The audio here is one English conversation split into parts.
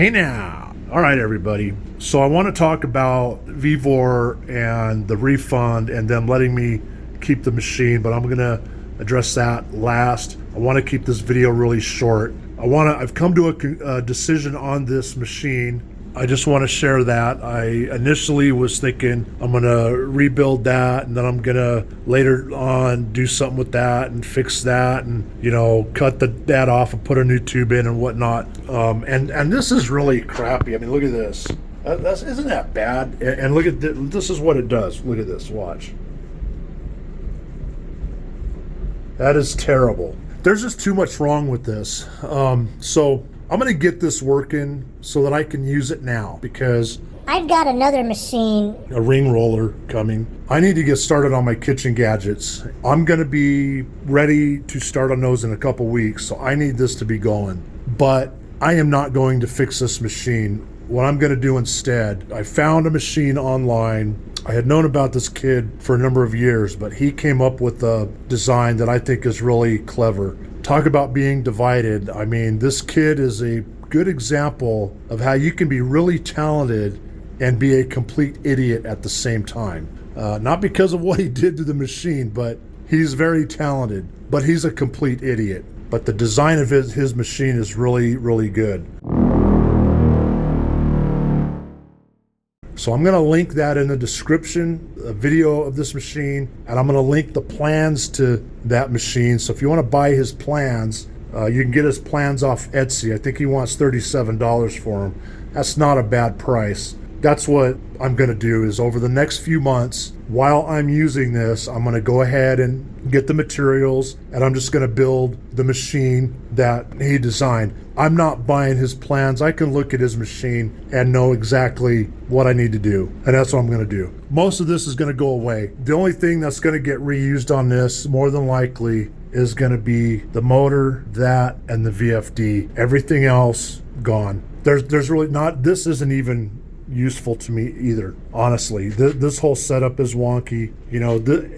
Hey now. All right, everybody. So I want to talk about Vevor and the refund and them letting me keep the machine, but I'm going to address that last. I want to keep this video really short. I've come to a decision on this machine. I just want to share that. I initially was thinking I'm going to rebuild that, and then I'm going to later on do something with that and fix that and, cut that off and put a new tube in and whatnot. And this is really crappy. I mean, look at this. Isn't that bad? And look at this is what it does. Look at this. Watch. That is terrible. There's just too much wrong with this. So I'm going to get this working so that I can use it now, because I've got another machine, a ring roller coming. I need to get started on my kitchen gadgets. I'm going to be ready to start on those in a couple weeks, so I need this to be going. But I am not going to fix this machine. What I'm going to do instead, I found a machine online. I had known about this kid for a number of years, but he came up with a design that I think is really clever. Talk about being divided. I mean, this kid is a good example of how you can be really talented and be a complete idiot at the same time. Not because of what he did to the machine, but he's very talented, but he's a complete idiot. But the design of his machine is really, really good. So I'm going to link that in the description, a video of this machine, and I'm going to link the plans to that machine. So if you want to buy his plans, you can get his plans off Etsy. I think he wants $37 for them. That's not a bad price. That's what I'm going to do is over the next few months, while I'm using this, I'm going to go ahead and get the materials, and I'm just going to build the machine that he designed. I'm not buying his plans. I can look at his machine and know exactly what I need to do, and that's what I'm going to do. Most of this is going to go away. The only thing that's going to get reused on this, more than likely, is going to be the motor, that, and the VFD. Everything else, gone. There's really not, this isn't even useful to me either, honestly. This whole setup is wonky.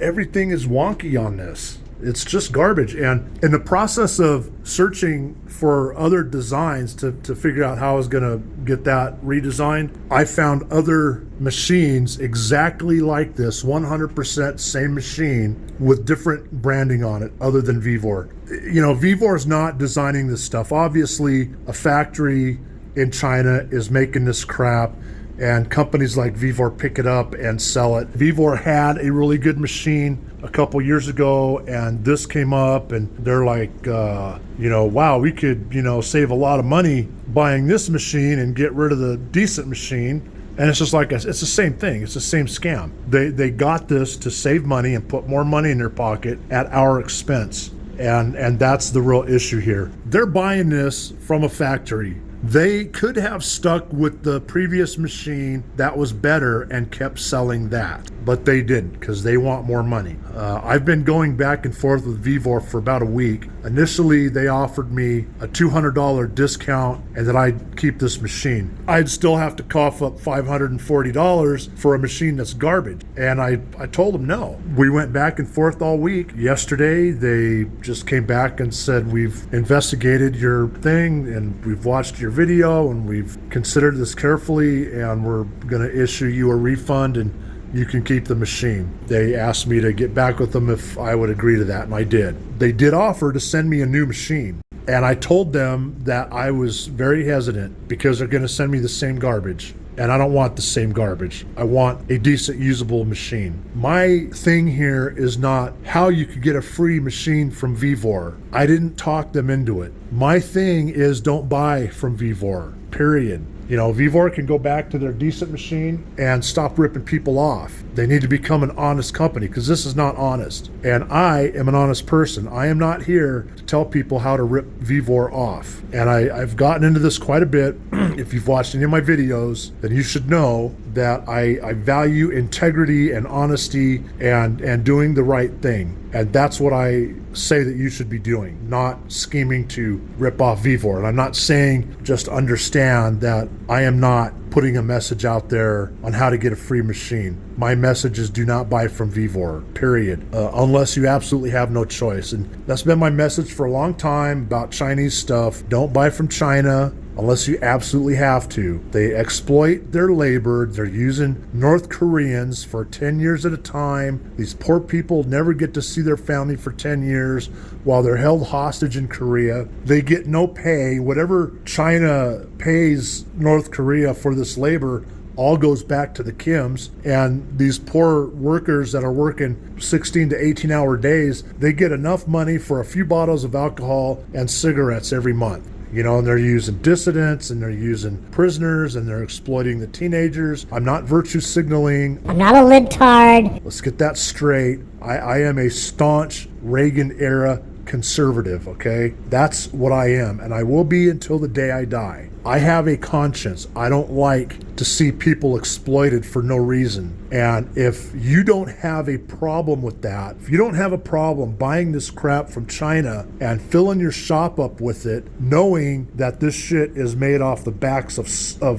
Everything is wonky on this. It's just garbage. And in the process of searching for other designs to figure out how I was going to get that redesigned, I found other machines exactly like this, 100% same machine with different branding on it other than Vevor. Vevor is not designing this stuff. Obviously, a factory in China is making this crap, and companies like Vevor pick it up and sell it. Vevor had a really good machine a couple years ago, and this came up, and they're like, wow, we could, save a lot of money buying this machine and get rid of the decent machine. And it's just like, it's the same thing. It's the same scam. They got this to save money and put more money in their pocket at our expense. And that's the real issue here. They're buying this from a factory. They could have stuck with the previous machine that was better and kept selling that, but they didn't because they want more money. I've been going back and forth with Vevor for about a week. Initially, they offered me a $200 discount and that I'd keep this machine. I'd still have to cough up $540 for a machine that's garbage. And I told them no. We went back and forth all week. Yesterday, they just came back and said, we've investigated your thing and we've watched your video and we've considered this carefully and we're going to issue you a refund and you can keep the machine. They asked me to get back with them if I would agree to that, and I did. They did offer to send me a new machine, and I told them that I was very hesitant because they're going to send me the same garbage, and I don't want the same garbage. I want a decent, usable machine. My thing here is not how you could get a free machine from Vevor. I didn't talk them into it. My thing is don't buy from Vevor, period. Vevor can go back to their decent machine and stop ripping people off. They need to become an honest company because this is not honest. And I am an honest person. I am not here to tell people how to rip Vevor off. And I've gotten into this quite a bit. If you've watched any of my videos, then you should know that I value integrity and honesty and doing the right thing. And that's what I say that you should be doing, not scheming to rip off Vevor. And I'm not saying just understand that I am not putting a message out there on how to get a free machine. My message is do not buy from Vevor, period, unless you absolutely have no choice. And that's been my message for a long time about Chinese stuff. Don't buy from China. unless you absolutely have to. They exploit their labor. They're using North Koreans for 10 years at a time. These poor people never get to see their family for 10 years while they're held hostage in Korea. They get no pay. Whatever China pays North Korea for this labor all goes back to the Kims, and these poor workers that are working 16 to 18-hour days, they get enough money for a few bottles of alcohol and cigarettes every month. You know, and they're using dissidents, and they're using prisoners, and they're exploiting the teenagers. I'm not virtue signaling. I'm not a libtard. Let's get that straight. I am a staunch Reagan-era conservative, okay? That's what I am, and I will be until the day I die. I have a conscience. I don't like to see people exploited for no reason. And if you don't have a problem with that, if you don't have a problem buying this crap from China and filling your shop up with it, knowing that this shit is made off the backs of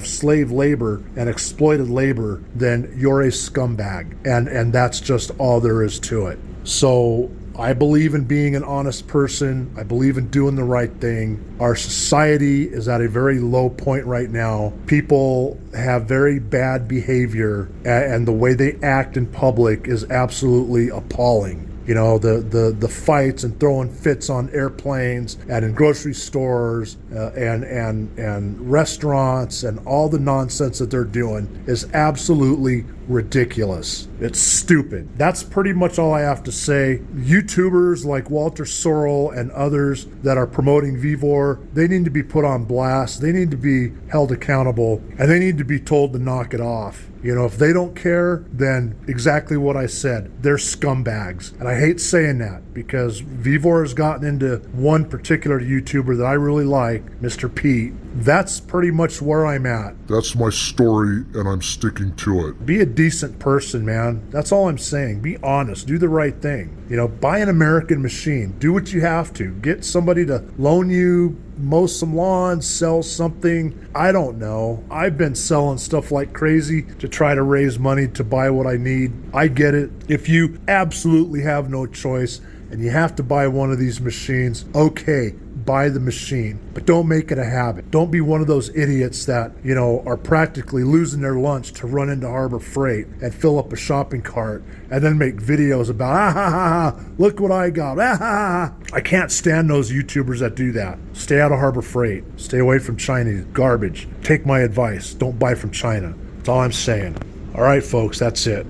slave labor and exploited labor, then you're a scumbag. And that's just all there is to it. So I believe in being an honest person. I believe in doing the right thing. Our society is at a very low point right now. People have very bad behavior, and the way they act in public is absolutely appalling. You know, the fights and throwing fits on airplanes and in grocery stores and restaurants and all the nonsense that they're doing is absolutely ridiculous. It's stupid. That's pretty much all I have to say. YouTubers like Walter Sorrell and others that are promoting Vevor, they need to be put on blast. They need to be held accountable, and they need to be told to knock it off. You know, if they don't care, then exactly what I said. They're scumbags. And I hate saying that because Vevor has gotten into one particular YouTuber that I really like, Mr. Pete. That's pretty much where I'm at. That's my story, and I'm sticking to it. Be a decent person, man. That's all I'm saying. Be honest. Do the right thing. You know, buy an American machine. Do what you have to. Get somebody to loan you, mow some lawns, sell something. I don't know. I've been selling stuff like crazy to try to raise money to buy what I need. I get it. If you absolutely have no choice and you have to buy one of these machines, okay, buy the machine, but don't make it a habit. Don't be one of those idiots that, you know, are practically losing their lunch to run into Harbor Freight and fill up a shopping cart and then make videos about, ah ha ha ha, look what I got, ah ha ha. I can't stand those YouTubers that do that. Stay out of Harbor Freight. Stay away from Chinese garbage. Take my advice. Don't buy from China. That's all I'm saying. All right, folks, that's it.